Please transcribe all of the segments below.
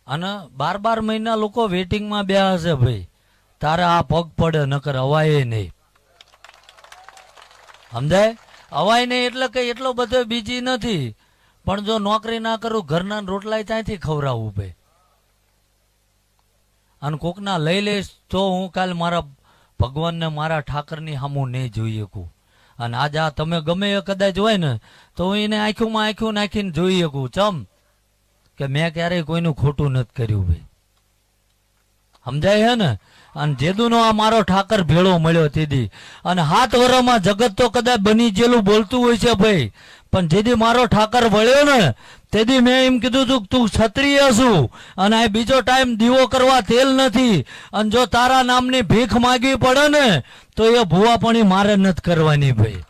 અને 12 મહિના લોકો વેટિંગમાં બેહા છે ભાઈ, તારે આ પગ પડે નકર અવાય નહીં. સમજાય? અવાય નહીં એટલે કઈ એટલો બધો બીજી નથી, પણ જો નોકરી ના કરું ઘરના રોટલા ત્યાંથી ખવડાવવું ભાઈ. અને કોકના લઈ લઈશ તો હું કાલ મારા ભગવાનને મારા ઠાકરની સામું નહીં જોઈ શકું. અને આજે આ તમે ગમે એ કદાચ હોય ને તો હું એને આંખોમાં આંખું નાખીને જોઈ શકું. ચમ કે મેં ક્યારેય કોઈનું ખોટું નથી કર્યું ભાઈ. સમજાય હે ને? અને જેદુનો આ મારો ઠાકર ભેળો મળ્યો તેથી, અને 7 વર્ષમાં જગત તો કદાચ બની જેલું બોલતું હોય છે ભાઈ, પણ જેથી મારો ઠાકર વળ્યો ને તેથી મેં એમ કીધું તું તું ક્ષત્રિય છું અને આ બીજો ટાઈમ દીવો કરવા તેલ નથી, અને જો તારા નામની ભીખ માગવી પડે ને તો એ ભુવાપણી મારે નથી કરવાની ભાઈ.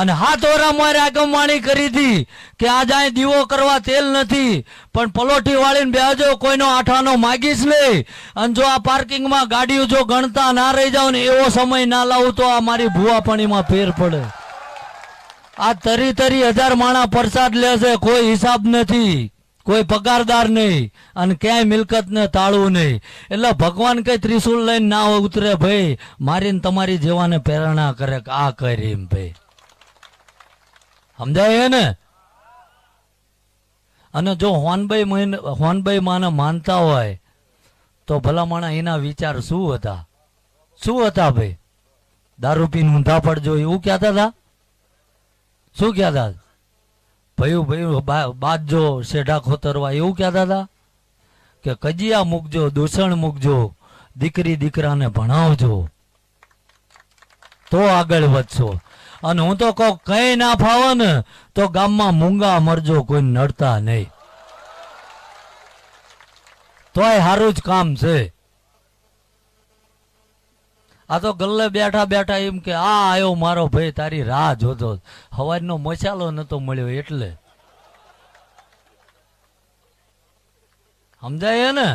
અને 7 વર્ષ મારે આગમવાણી કરી હતી કે આજ અહીં દીવો કરવા તેલ નથી, પણ પલોઠી વાળીને બેહજો, કોઈનો આઠાનો માગીશ નહીં, અને જો આ પાર્કિંગમાં ગાડીઓ જો ગણતા ના રહી જાવ ને એવો સમય ના લાવું તો આ મારી ભુવાપણીમાં ફેર પડે. આ 30,000 માણા પ્રસાદ લે છે, કોઈ હિસાબ નથી, કોઈ પગારદાર નહીં, અને ક્યાંય મિલકત ને તાળવું નહીં. એટલે ભગવાન કઈ ત્રિશુલ લઈને ના ઉતરે ભાઈ, મારીને તમારી જેવાને પ્રેરણા કરે કે આ કરી એમ ભાઈ. સમજાય ને? અને જો હોનભાઈ માને માનતા હોય તો ભલા માણા એના વિચાર શું હતા ભાઈ? દારૂ પીને ઊંધા પડજો એવું કહેતા હતા? શું કહેતા? ભયું બાજજો, શેઢા ખોતરવા એવું કહેતા હતા? કે કજિયા મૂકજો, દૂષણ મૂકજો, દીકરી દીકરાને ભણાવજો તો આગળ વધશો. અને હું તો કહું કઈ ના ફાવે ને તો ગામમાં મૂંગા મરજો, કોઈ નડતા નહીં, તોય સારું જ કામ છે. આ તો ગલ્લે બેઠા બેઠા એમ કે આ આવ્યો મારો ભાઈ, તારી રાહ જોતો, હવારનો મસાલો નતો મળ્યો એટલે. સમજાય ને?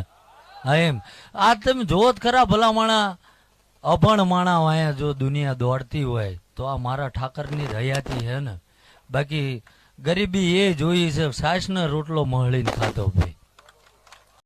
હા એમ. આ તમે જોત ખરા ભલા માણા, અભણ માણા અહીંયા જો દુનિયા દોડતી હોય તો આ મારા ઠાકરની હયાતી હે ને. બાકી ગરીબી એ જોઈ છે, સાસને રોટલો મહળીને ખાતો ભાઈ.